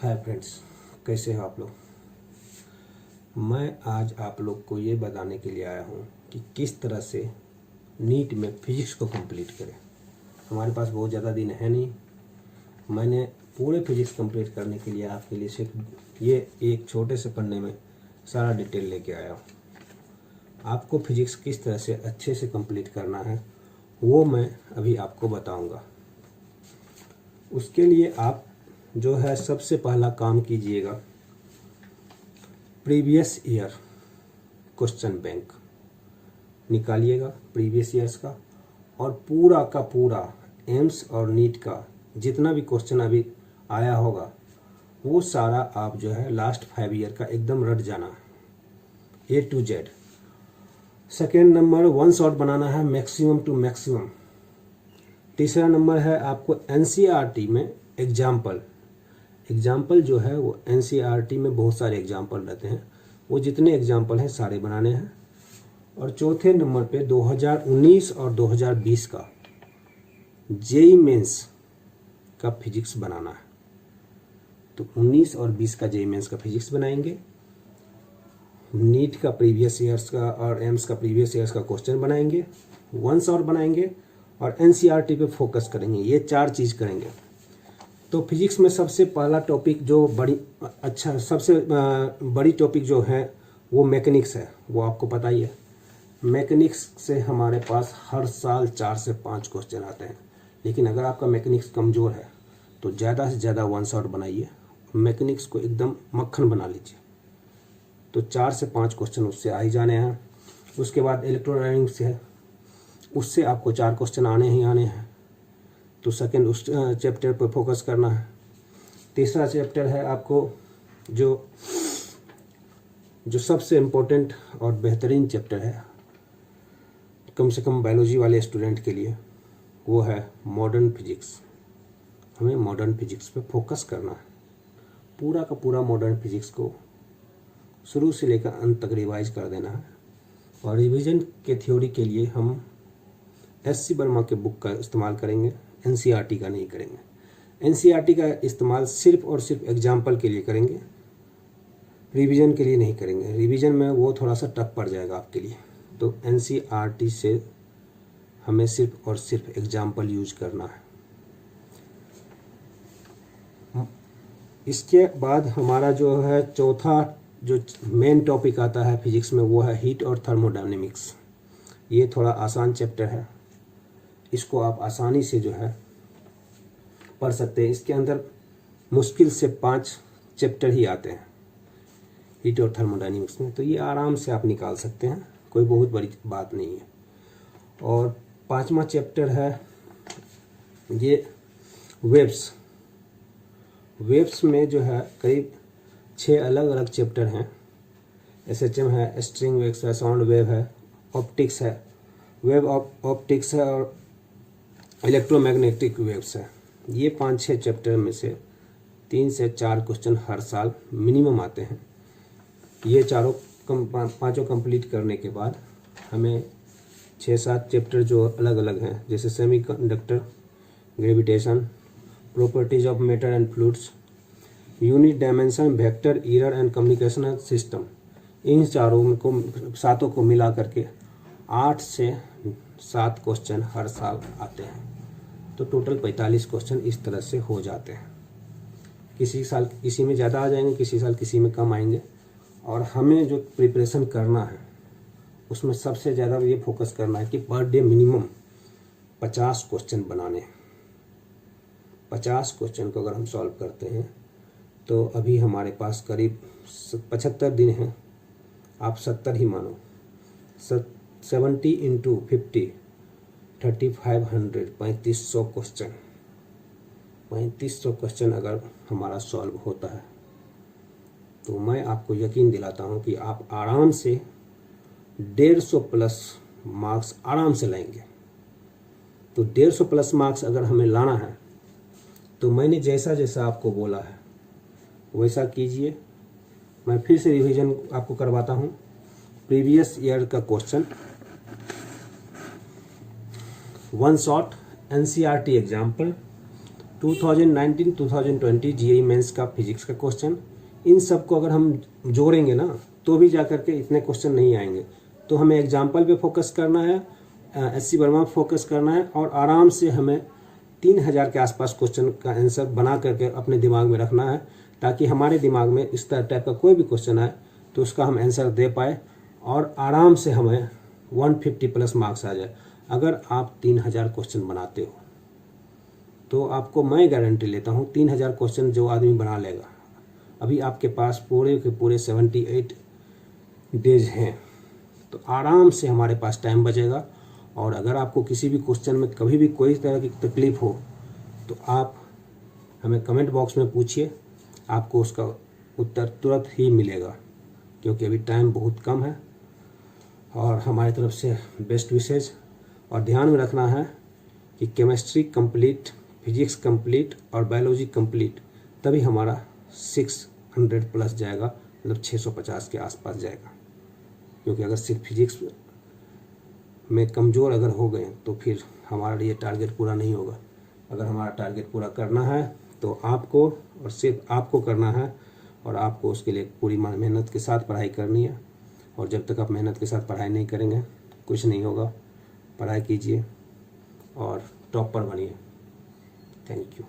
Hi friends, कैसे हो आप लोग। मैं आज आप लोग को ये बताने के लिए आया हूँ कि किस तरह से नीट में फिजिक्स को कंप्लीट करें। हमारे पास बहुत ज़्यादा दिन है नहीं। मैंने पूरे फिजिक्स कंप्लीट करने के लिए आपके लिए सिर्फ ये एक छोटे से पन्ने में सारा डिटेल लेके आया हूँ। आपको फिजिक्स किस तरह से अच्छे से कंप्लीट करना है वो मैं अभी आपको बताऊँगा। उसके लिए आप जो है सबसे पहला काम कीजिएगा, प्रीवियस ईयर क्वेश्चन बैंक निकालिएगा प्रीवियस ईयर्स का, और पूरा का पूरा एम्स और नीट का जितना भी क्वेश्चन अभी आया होगा वो सारा आप जो है लास्ट 5 ईयर का एकदम रट जाना A to Z। Second number one shot बनाना है मैक्सिमम टू मैक्सिमम। तीसरा नंबर है आपको NCERT में एग्जाम्पल जो है वो NCERT में बहुत सारे एग्जाम्पल रहते हैं, वो जितने एग्जाम्पल हैं सारे बनाने हैं। और चौथे नंबर पे 2019 और 2020 का जेईई मेंस का फिजिक्स बनाना है। तो 19 और 20 का जेईई मेंस का फिजिक्स बनाएंगे, नीट का प्रीवियस ईयर्स का और एम्स का प्रीवियस ईयर्स का क्वेश्चन बनाएंगे, वन शॉट बनाएंगे और NCERT पे फोकस करेंगे। ये 4 चीज़ करेंगे। तो फिजिक्स में सबसे पहला टॉपिक जो सबसे बड़ी टॉपिक जो है वो मैकेनिक्स है, वो आपको पता ही है। मैकेनिक्स से हमारे पास हर साल 4 से 5 क्वेश्चन आते हैं, लेकिन अगर आपका मैकेनिक्स कमज़ोर है तो ज़्यादा से ज़्यादा वन शॉट बनाइए, मैकेनिक्स को एकदम मक्खन बना लीजिए। तो 4 से 5 क्वेश्चन उससे आ ही जाने हैं। उसके बाद इलेक्ट्रोडायनेमिक्स है, उससे आपको 4 क्वेश्चन आने ही आने हैं। तो सेकंड उस चैप्टर पर फोकस करना है। तीसरा चैप्टर है आपको जो सबसे इम्पोर्टेंट और बेहतरीन चैप्टर है कम से कम बायोलॉजी वाले स्टूडेंट के लिए, वो है मॉडर्न फिजिक्स। हमें मॉडर्न फिजिक्स पे फोकस करना है। पूरा का पूरा मॉडर्न फिजिक्स को शुरू से लेकर अंत तक रिवाइज कर देना है। और रिवीजन के थ्योरी के लिए हम SC वर्मा के बुक का इस्तेमाल करेंगे, NCERT का नहीं करेंगे। NCERT का इस्तेमाल सिर्फ और सिर्फ एग्जाम्पल के लिए करेंगे, रिवीजन के लिए नहीं करेंगे। रिवीजन में वो थोड़ा सा टफ पड़ जाएगा आपके लिए। तो NCERT से हमें सिर्फ और सिर्फ एग्जाम्पल यूज करना है। इसके बाद हमारा जो है चौथा जो मेन टॉपिक आता है फिजिक्स में वो है हीट और थर्मोडायनेमिक्स। ये थोड़ा आसान चैप्टर है, इसको आप आसानी से जो है पढ़ सकते हैं। इसके अंदर मुश्किल से 5 चैप्टर ही आते हैं हीट और थर्मोडायनेमिक्स में, तो ये आराम से आप निकाल सकते हैं, कोई बहुत बड़ी बात नहीं है। और 5वां चैप्टर है ये वेव्स में जो है करीब 6 अलग अलग चैप्टर हैं। SHM है, स्ट्रिंग वेव्स है, साउंड वेव है, ऑप्टिक्स है, वेव ऑप्टिक्स है और इलेक्ट्रोमैग्नेटिक वेव्स है। ये 5-6 चैप्टर में से 3 से 4 क्वेश्चन हर साल मिनिमम आते हैं। ये 5 कंप्लीट करने के बाद हमें 6-7 चैप्टर जो अलग अलग हैं, जैसे semiconductor, gravitation, properties of matter and fluids, unit dimension, vector, error and communication system, इन 7 को मिला करके 8 से 7 क्वेश्चन हर साल आते हैं। तो टोटल 45 क्वेश्चन इस तरह से हो जाते हैं। किसी साल किसी में ज़्यादा आ जाएंगे, किसी साल किसी में कम आएंगे। और हमें जो प्रिपरेशन करना है उसमें सबसे ज़्यादा ये फोकस करना है कि पर डे मिनिमम 50 क्वेश्चन बनाने हैं। 50 क्वेश्चन को अगर हम सॉल्व करते हैं तो अभी हमारे पास करीब 75 दिन हैं। आप 70 ही मानो, 70 × 50 3500 3500 क्वेश्चन 3500 क्वेश्चन अगर हमारा सॉल्व होता है तो मैं आपको यकीन दिलाता हूं कि आप आराम से 150 प्लस मार्क्स आराम से लाएंगे। तो 150 प्लस मार्क्स अगर हमें लाना है तो मैंने जैसा जैसा आपको बोला है वैसा कीजिए। मैं फिर से रिवीजन आपको करवाता हूं। प्रीवियस ईयर का question, one shot NCERT example, 2019-2020 JEE mains का फिजिक्स का क्वेश्चन, इन सब को अगर हम जोड़ेंगे ना तो भी जा करके इतने क्वेश्चन नहीं आएंगे। तो हमें एग्जाम्पल पे फोकस करना है, एससी वर्मा पे फोकस करना है, और आराम से हमें 3000 के आसपास क्वेश्चन का आंसर बना करके अपने दिमाग में रखना है, ताकि हमारे दिमाग में इस तरह टाइप का कोई भी क्वेश्चन आए तो उसका हम आंसर दे पाए और आराम से हमें 150 प्लस मार्क्स आ जाए। अगर आप 3000 क्वेश्चन बनाते हो तो आपको मैं गारंटी लेता हूँ 3000 क्वेश्चन जो आदमी बना लेगा, अभी आपके पास पूरे के पूरे 78 डेज हैं, तो आराम से हमारे पास टाइम बचेगा। और अगर आपको किसी भी क्वेश्चन में कभी भी कोई तरह की तकलीफ हो तो आप हमें कमेंट बॉक्स में पूछिए, आपको उसका उत्तर तुरंत ही मिलेगा, क्योंकि अभी टाइम बहुत कम है। और हमारी तरफ से बेस्ट विशेज, और ध्यान में रखना है कि केमिस्ट्री कंप्लीट, फिजिक्स कंप्लीट और बायोलॉजी कंप्लीट, तभी हमारा 600 प्लस जाएगा, मतलब 650 के आसपास जाएगा। क्योंकि अगर सिर्फ फिजिक्स में कमज़ोर अगर हो गए तो फिर हमारा ये टारगेट पूरा नहीं होगा। अगर हमारा टारगेट पूरा करना है तो आपको और सिर्फ आपको करना है, और आपको उसके लिए पूरी मेहनत के साथ पढ़ाई करनी है। और जब तक आप मेहनत के साथ पढ़ाई नहीं करेंगे कुछ नहीं होगा। पढ़ाई कीजिए और टॉपर बनिए। Thank you.